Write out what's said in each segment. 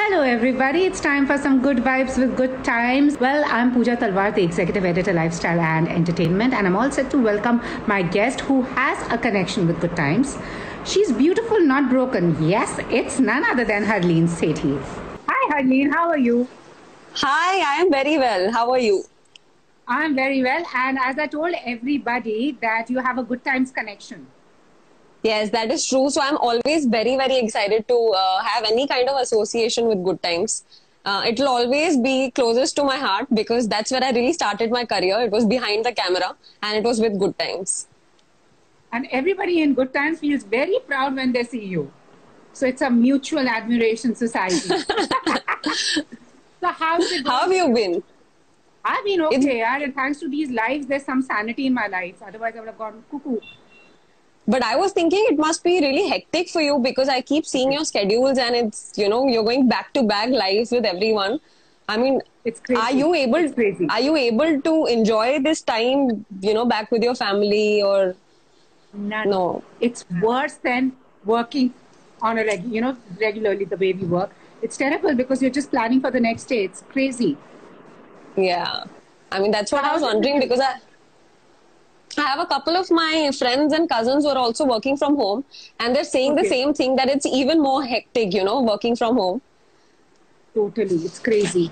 Hello, everybody. It's time for some good vibes with good times. Well, I'm Pooja Talwar, the executive editor, lifestyle and entertainment, and I'm all set to welcome my guest who has a connection with good times. She's beautiful, not broken. Yes, it's none other than Harleen Sethi. Hi, Harleen. How are you? Hi, I am very well. How are you? I'm very well. And as I told everybody that you have a good times connection. Yes, that is true. So I'm always very, very excited to have any kind of association with good times. It will always be closest to my heart because that's where I really started my career. It was behind the camera and it was with good times. And everybody in good times feels very proud when they see you. So it's a mutual admiration society. So how have you been? I've been okay, and thanks to these lives, there's some sanity in my life. Otherwise, I would have gone cuckoo. But I was thinking it must be really hectic for you because I keep seeing your schedules and it's, you're going back to back lives with everyone. I mean, it's crazy. Are you able to enjoy this time, back with your family or no? It's worse than working on a regularly the way we work. It's terrible because you're just planning for the next day. It's crazy. Yeah. I mean, that's what I was wondering because I have a couple of my friends and cousins who are also working from home and they're saying the same thing, that it's even more hectic, working from home. Totally. It's crazy.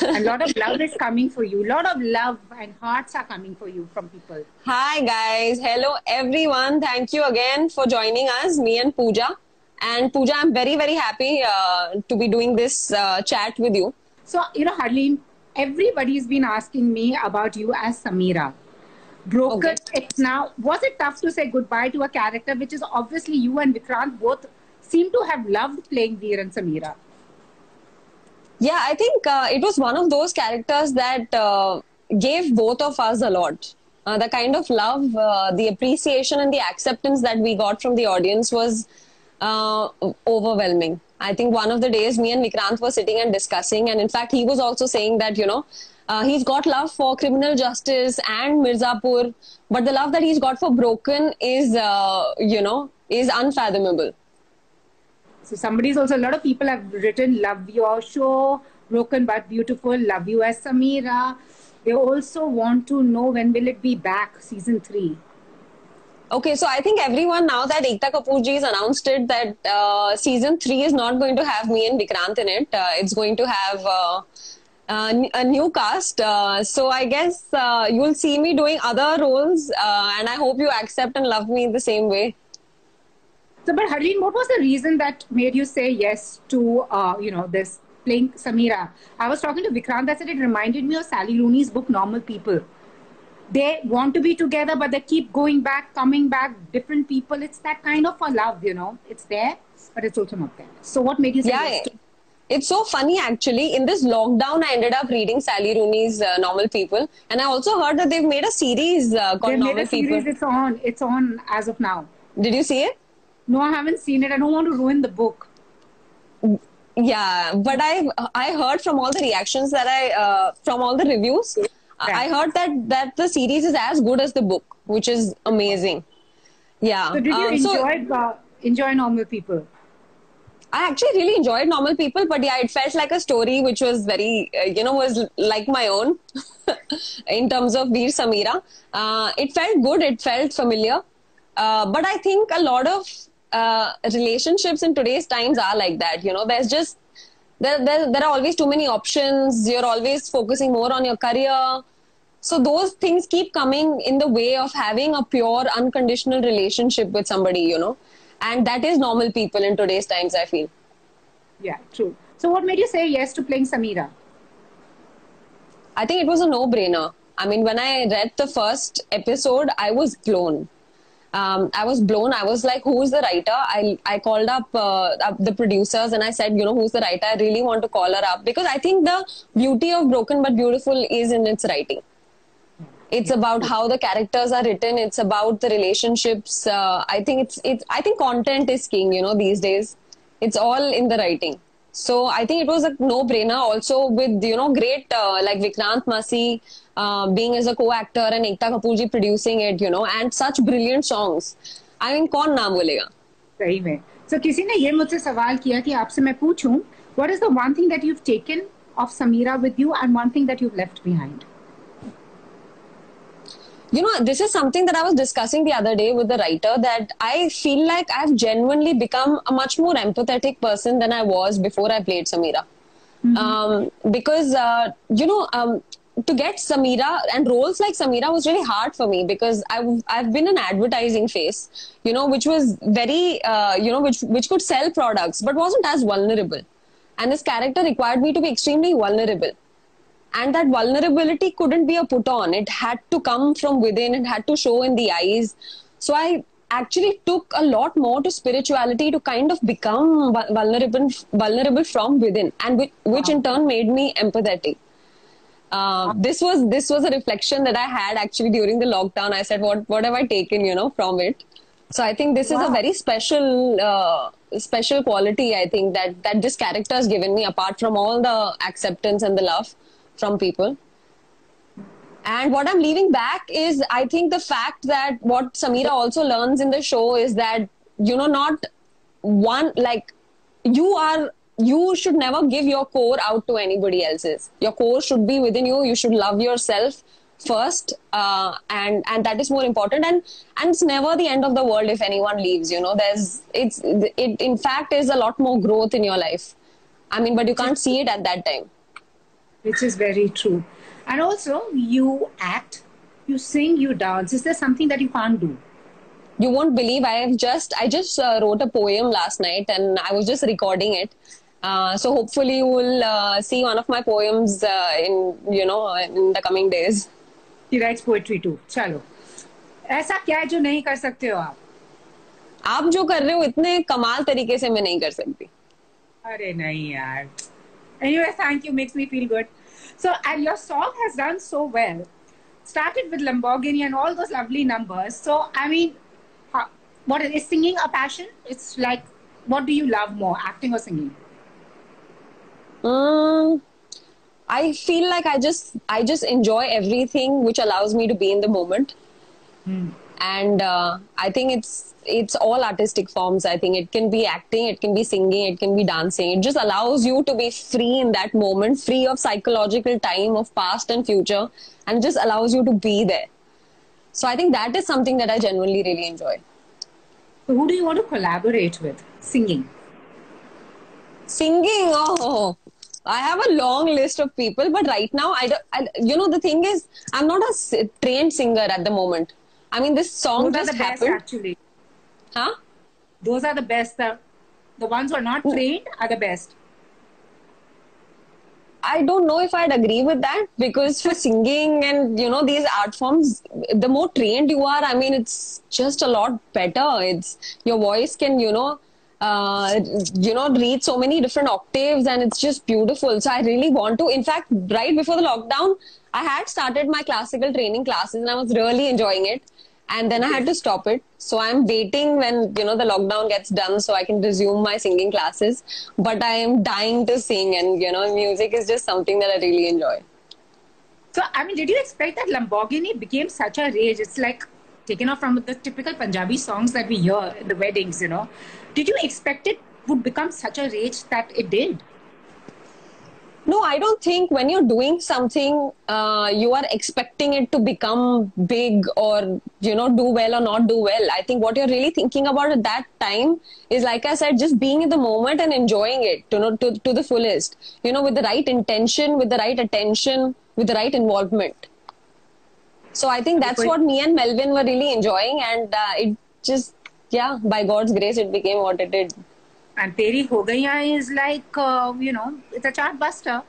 A lot of love is coming for you. A lot of love and hearts are coming for you from people. Hi guys. Hello everyone. Thank you again for joining us, me and Pooja. And Pooja, I'm very, very happy to be doing this chat with you. So, Harleen, everybody's been asking me about you as Sameera. Broken. It's now, was it tough to say goodbye to a character which is obviously you and Vikrant both seem to have loved playing Veer and Sameera? Yeah, I think it was one of those characters that gave both of us a lot. The kind of love, the appreciation and the acceptance that we got from the audience was overwhelming. I think one of the days me and Vikrant were sitting and discussing, and in fact he was also saying that, he's got love for Criminal Justice and Mirzapur, but the love that he's got for Broken is, is unfathomable. So somebody's also, a lot of people have written, love your show, Broken but Beautiful, love you as Sameera. They also want to know when will it be back, season 3. Okay, so I think everyone, now that Ekta Kapoor ji has announced it, that season 3 is not going to have me and Vikrant in it. It's going to have a new cast. So I guess you'll see me doing other roles and I hope you accept and love me the same way. So, but Harleen, what was the reason that made you say yes to, this playing Sameera? I was talking to Vikrant, I said it reminded me of Sally Rooney's book, Normal People. They want to be together, but they keep going back, coming back, different people. It's that kind of a love, It's there, but it's also not there. So what made you say yes to? It's so funny actually. In this lockdown, I ended up reading Sally Rooney's Normal People. And I also heard that they've made a series called Normal People. It's on as of now. Did you see it? No, I haven't seen it. I don't want to ruin the book. Yeah, but I heard from all the reactions that from all the reviews, I heard that the series is as good as the book, which is amazing. Yeah. So did you enjoy Normal People? I actually really enjoyed Normal People, but yeah, it felt like a story which was very, was like my own in terms of Veer Sameera. It felt good. It felt familiar. But I think a lot of relationships in today's times are like that. There's just, there are always too many options. You're always focusing more on your career. So those things keep coming in the way of having a pure, unconditional relationship with somebody, And that is Normal People in today's times, I feel. Yeah, true. So what made you say yes to playing Sameera? I think it was a no-brainer. I mean, when I read the first episode, I was blown. I was like, who's the writer? I called up the producers and I said, who's the writer? I really want to call her up because I think the beauty of Broken but Beautiful is in its writing. It's about how the characters are written. It's about the relationships. I think I think content is king, these days. It's all in the writing. So I think it was a no-brainer also with, great like Vikrant Massey being as a co-actor and Ekta Kapoor ji producing it, and such brilliant songs. I mean, कौन ना बोलेगा? सही में. So किसी ने ये मुझसे सवाल किया कि आपसे मैं पूछूं What is the one thing that you've taken of Sameera with you and one thing that you've left behind? You know, this is something that I was discussing the other day with the writer, that I feel like I've genuinely become a much more empathetic person than I was before I played Sameera. Because, to get Sameera and roles like Sameera was really hard for me, because I've been an advertising face, which was very, which could sell products, but wasn't as vulnerable. And this character required me to be extremely vulnerable. And that vulnerability couldn't be a put on. It had to come from within. It had to show in the eyes. So I actually took a lot more to spirituality to kind of become vulnerable from within, and which in turn made me empathetic. This was a reflection that I had actually during the lockdown. I said, what have I taken, from it? So I think this is a very special quality, I think, that this character has given me, apart from all the acceptance and the love from people. And what I'm leaving back is, I think, the fact that what Sameera also learns in the show is that, not one, like, you should never give your core out to anybody else's. Your core should be within you. You should love yourself first, and that is more important. And it's never the end of the world if anyone leaves. It in fact is a lot more growth in your life. I mean, but you can't see it at that time. Which is very true. And also, you act, you sing, you dance. Is there something that you can't do? You won't believe, I just wrote a poem last night, and I was just recording it. So hopefully you will see one of my poems in the coming days. He writes poetry too. Chalo. ऐसा क्या है जो नहीं कर सकते हो आप? आप जो कर रहे हो इतने कमाल तरीके से मैं नहीं कर सकती. अरे नहीं यार. Anyway, thank you. Makes me feel good. So, and your song has done so well. Started with Lamborghini and all those lovely numbers. So, I mean, what is singing a passion? It's like, what do you love more, acting or singing? I feel like I just enjoy everything which allows me to be in the moment. And I think it's all artistic forms. I think it can be acting, it can be singing, it can be dancing. It just allows you to be free in that moment, free of psychological time of past and future, and just allows you to be there. So I think that is something that I genuinely really enjoy. So who do you want to collaborate with? Singing? Singing, oh, I have a long list of people, but right now, the thing is, I'm not a trained singer at the moment. I mean, this song just happened. Best, actually. Huh? Those are the best. The ones who are not trained are the best. I don't know if I'd agree with that, because for singing and, these art forms, the more trained you are, I mean, it's just a lot better. Your voice can, reach so many different octaves, and it's just beautiful. So I really want to. In fact, right before the lockdown, I had started my classical training classes, and I was really enjoying it. And then I had to stop it. So I'm waiting when, the lockdown gets done so I can resume my singing classes. But I am dying to sing, and, music is just something that I really enjoy. So, I mean, did you expect that Lamborghini became such a rage? It's like taken off from the typical Punjabi songs that we hear in the weddings, Did you expect it would become such a rage that it did? No, I don't think when you're doing something, you are expecting it to become big or, do well or not do well. I think what you're really thinking about at that time is, like I said, just being in the moment and enjoying it, to the fullest, with the right intention, with the right attention, with the right involvement. So I think that's what me and Melvin were really enjoying. And it just, by God's grace, it became what it did. And Teri Ho Gaiyan is like, it's a chart buster.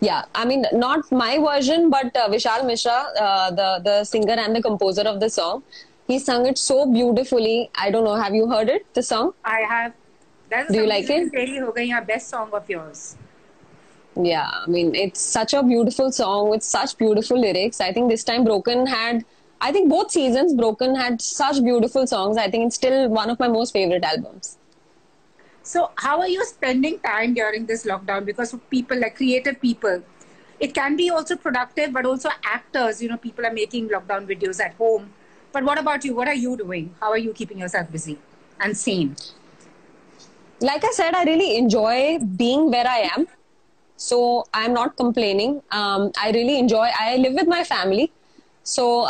Yeah, I mean, not my version, but Vishal Mishra, the singer and the composer of the song, he sung it so beautifully. I don't know, have you heard it, the song? I have. Do you like it? Teri Ho Gaiyan, best song of yours. Yeah, I mean, it's such a beautiful song with such beautiful lyrics. I think this time Broken had, I think both seasons Broken had such beautiful songs. I think it's still one of my most favorite albums. So how are you spending time during this lockdown? Because for people, like creative people, it can be also productive, but also actors, people are making lockdown videos at home. But what about you? What are you doing? How are you keeping yourself busy and sane? like I said, I really enjoy being where I am. So I'm not complaining. I really enjoy, I live with my family. So,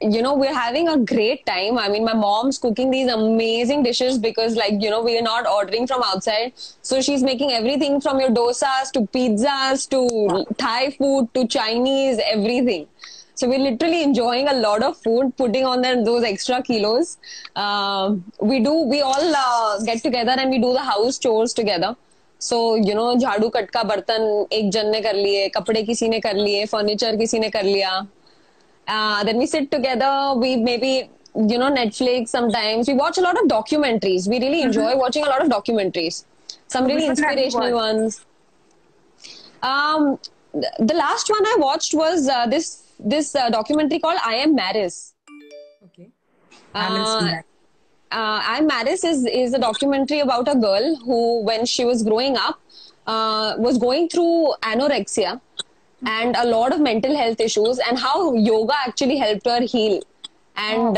we're having a great time. I mean, my mom's cooking these amazing dishes because, like, we're not ordering from outside. So she's making everything from your dosas to pizzas to Thai food to Chinese, everything. So we're literally enjoying a lot of food, putting on those extra kilos. We all get together and we do the house chores together. So, झाड़ू कटका बर्तन एक जन ने कर लिए, कपड़े किसी ने कर लिए, फर्नीचर किसी ने कर लिया. Then we sit together, we maybe, Netflix sometimes. We watch a lot of documentaries. We really enjoy watching a lot of documentaries. Some really inspirational ones. The last one I watched was this documentary called I Am Maris. Okay. I Am Maris is a documentary about a girl who, when she was growing up, was going through anorexia and a lot of mental health issues, and how yoga actually helped her heal. And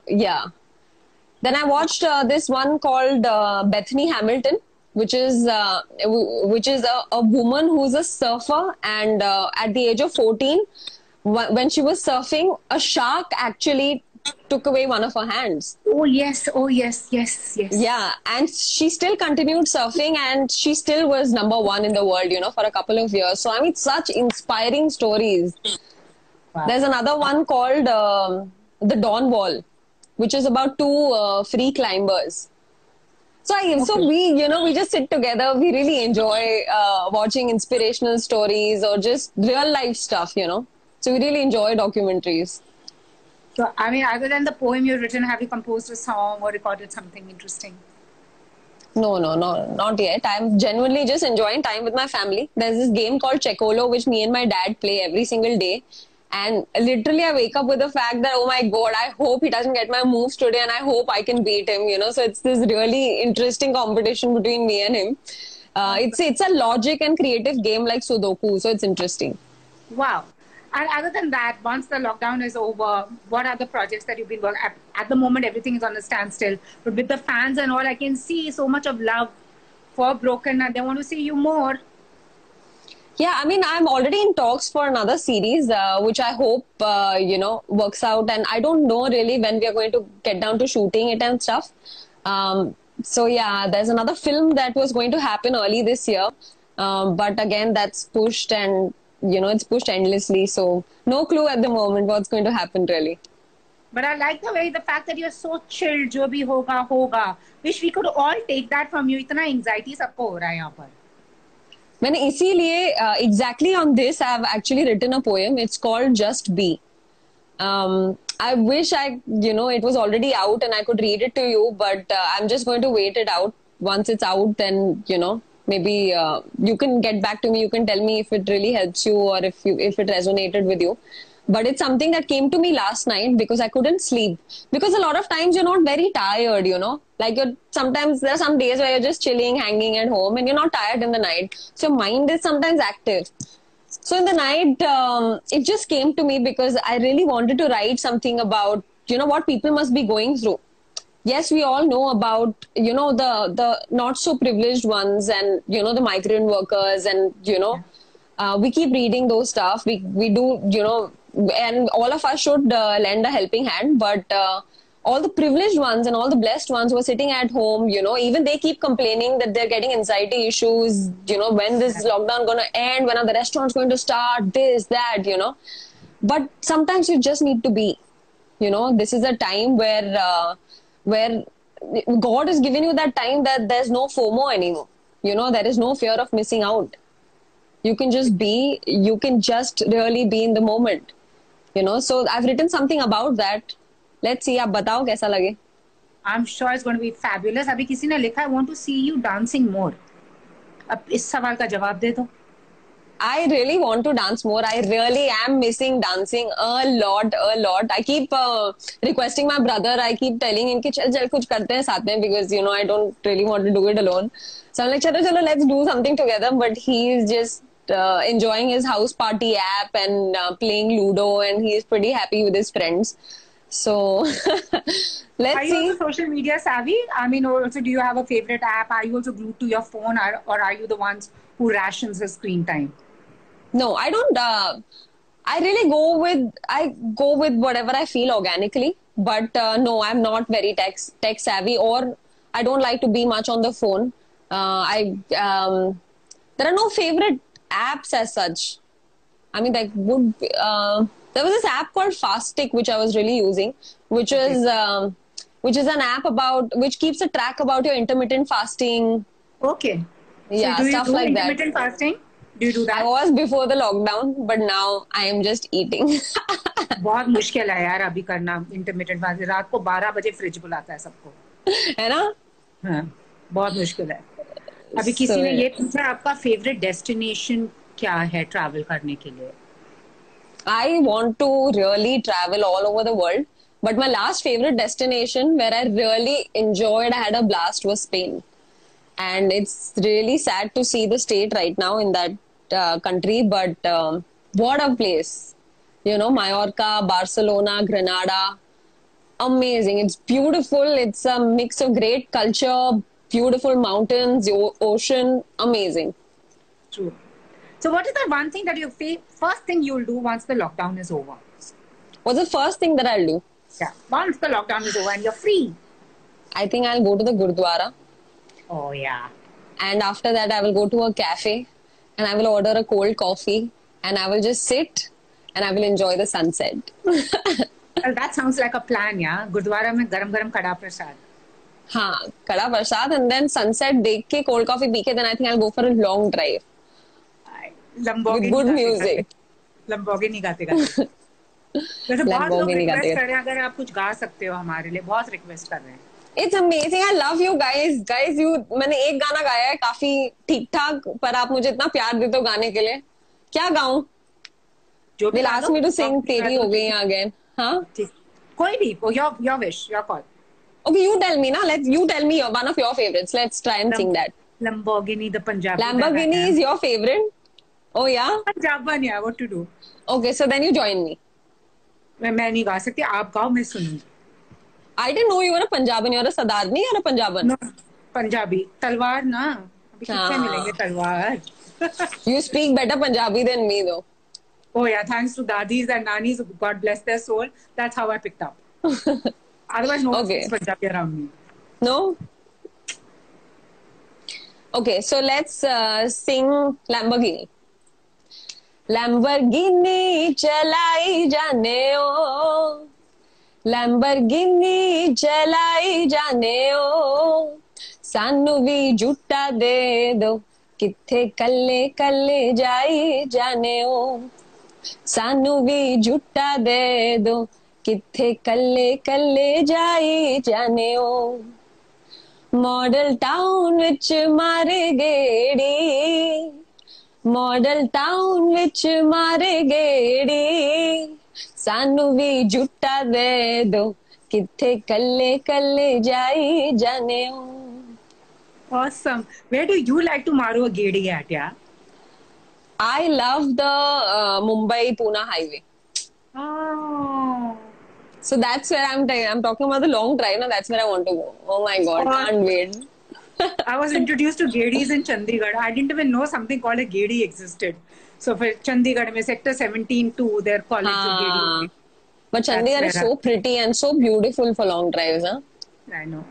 yeah. Then I watched this one called Bethany Hamilton, which is a woman who's a surfer, and at the age of 14, when she was surfing, a shark actually took away one of her hands. Oh yes, yes. Yeah, and she still continued surfing, and she still was #1 in the world, for a couple of years. So I mean, such inspiring stories. Wow. There's another one called The Dawn Wall, which is about two free climbers. So we just sit together. We really enjoy watching inspirational stories or just real life stuff, So we really enjoy documentaries. So, I mean, other than the poem you've written, have you composed a song or recorded something interesting? No, not yet. I'm genuinely just enjoying time with my family. There's this game called Chekolo, which me and my dad play every single day. And literally, I wake up with the fact that, oh my God, I hope he doesn't get my moves today and I hope I can beat him, So it's this really interesting competition between me and him. It's a logic and creative game like Sudoku, so it's interesting. Wow. And other than that, once the lockdown is over, what are the projects that you've been working at the moment? Everything is on a standstill. But with the fans and all, I can see so much of love for Broken, and they want to see you more. Yeah, I mean, I'm already in talks for another series, which I hope, works out. And I don't know really when we are going to get down to shooting it and stuff. So yeah, there's another film that was going to happen early this year. But again, that's pushed, and it's pushed endlessly. So no clue at the moment what's going to happen really. But I like the fact that you're so chilled. Jo bhi hoga, hoga. Wish we could all take that from you. Itna anxiety sabko ho raha hai yahan par. मैंने इसीलिए exactly on this I've actually written a poem. It's called Just Be. I wish it was already out and I could read it to you, but I'm just going to wait it out. Once it's out, then maybe you can get back to me. You can tell me if it really helps you or if it resonated with you. But it's something that came to me last night because I couldn't sleep. Because a lot of times you're not very tired, Like sometimes there are some days where you're just chilling, hanging at home, and you're not tired in the night. So your mind is sometimes active. So in the night, it just came to me because I really wanted to write something about, what people must be going through. Yes, we all know about, the not so privileged ones and, the migrant workers and, we keep reading those stuff. We do, and all of us should lend a helping hand. But all the privileged ones and all the blessed ones who are sitting at home, even they keep complaining that they're getting anxiety issues, when this lockdown going to end, when are the restaurants going to start, this, that, But sometimes you just need to be, this is a time where God has given you that time that there's no FOMO anymore. There is no fear of missing out. You can just be, you can just really be in the moment. So I've written something about that. Let's see, आप बताओ कैसा लगे? I'm sure it's going to be fabulous. अभी किसी ने लिखा, I want to see you dancing more. अब इस सवाल का जवाब दे दो. I really want to dance more. I really am missing dancing a lot. I keep requesting my brother. I keep telling him कि चल कुछ करते हैं साथ में because I don't really want to do it alone. So I'm like चलो let's do something together. But he is just enjoying his house party app and playing Ludo, and he is pretty happy with his friends. So let's Are you see. also social media savvy? I mean, also, do you have a favorite app? Are you also glued to your phone, or are you the ones who rations the screen time? No, I don't. I really go with whatever I feel organically. But no, I'm not very tech savvy, or I don't like to be much on the phone. I There are no favorite apps as such. I mean, there was this app called Fastic which I was really using, which Okay. was which is an app which keeps a track about your intermittent fasting, Okay. So yeah, do you stuff do like that. intermittent fasting? Do you do I that? was before the lockdown, but now I am just eating. बहुत मुश्किल है यार अभी करना intermittent fasting. रात को 12 बजे fridge बुलाता है सबको. है ना? हाँ, बहुत मुश्किल है. अभी किसी ने So ये पूछा आपका फेवरेट डेस्टिनेशन क्या है ट्रैवल करने के लिए? I want to really travel all over the world, but my last favorite destination where I really enjoyed, I had a blast, was Spain. And it's really sad to see the state right now in that country, but what a place. You know, Mallorca, Barcelona, Granada, amazing. It's beautiful. It's a mix of great culture, beautiful mountains, ocean, amazing. True. So what is the one thing that first thing you'll do once the lockdown is over? What's the first thing that I'll do? Yeah, once the lockdown is over and you're free. I think I'll go to the Gurdwara. Oh yeah. And after that, I will go to a cafe and I will order a cold coffee and I will just sit and I will enjoy the sunset. Well, that sounds like a plan, yeah. Gurdwara में गरम गरम कड़ा प्रसाद. हाँ, कड़ा प्रसाद and then sunset देख के cold coffee P के then I think I'll go for a long drive with good music. Lamborghini गाते गाते. वैसे बहुत लोग Lamborghini रिक्वेस्ट गाते कर रहे हैं अगर आप कुछ गा सकते हो हमारे लिए. बहुत रिक्वेस्ट कर रहे हैं. It's amazing. I love you guys. Guys, मैंने एक गाना गाया है काफी ठीक ठाक, पर आप मुझे इतना प्यार देते हो गाने के लिए. क्या गाऊं? जो भी They'll गा ask दो. me to sing तेरी हो गई again. हाँ? ठीक. कोई भी. Your wish, your call. Okay, you tell me ना. You tell me one of your favorites. Let's try and sing that. Lamborghini, the Punjabi. Lamborghini is your favorite? Oh yeah? Punjaban, yeah. What to do? Okay, so then you join me. मैं नहीं गा सकती. आप गाओ, मैं सुनूंगी. I didn't know you were a Punjaban. You're a Sardarni or a Punjaban? No, Punjabi. तलवार ना. अभी किससे मिलेंगे तलवार? You speak better Punjabi than me though. Oh yeah, thanks to dadis and nannies, God bless their soul. That's how I picked up. Otherwise, no one speaks Punjabi around me. No? Okay, so let's sing Lamborghini. Lamborghini चलाई जाने ओ, Lamborghini चलाई जाने ओ, सानू भी झूठा दे दो, किथे कल्ले कल्ले जाई जाने ओ, सानू भी झूठा दे दो, किथे कल्ले कल्ले जाई जाने ओ. मॉडल टाउन विच मारे गेड़ी, मॉडल टाउन विच मारे गेड़ी, सानू भी झूठा दे दो, किथे कल्ले कल्ले जाई जाने ओ. Awesome. Where do you like to maru a gedi at, yeah? I love the Mumbai-Pune highway. Oh. So that's where I'm talking about the long drive. Now that's where I want to go. Oh my God, can't wait. I was introduced to gedis in Chandigarh. I didn't even know something called a gedi existed. So for Chandigarh, mein sector 17-2, their college gedi. But Chandigarh is so pretty and so beautiful for long drives, huh? I know.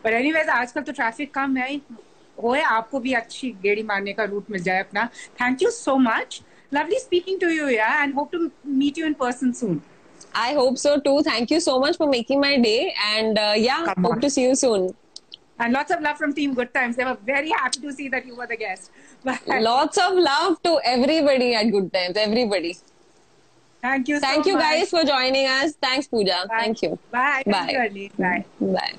But anyways, आजकल तो traffic कम है. होए आपको भी अच्छी गेड़ी मारने का root मिल जाए अपना. Thank you so much. Lovely speaking to you, yeah, and hope to meet you in person soon. I hope so too. Thank you so much for making my day, and yeah, hope to see you soon. And lots of love from Team Good Times. They were very happy to see that you were the guest. Bye. Lots of love to everybody at Good Times. Everybody. Thank you so much. Thank you guys for joining us. Thanks, Pooja. Bye. Thank you. Bye. Bye. Bye. Bye.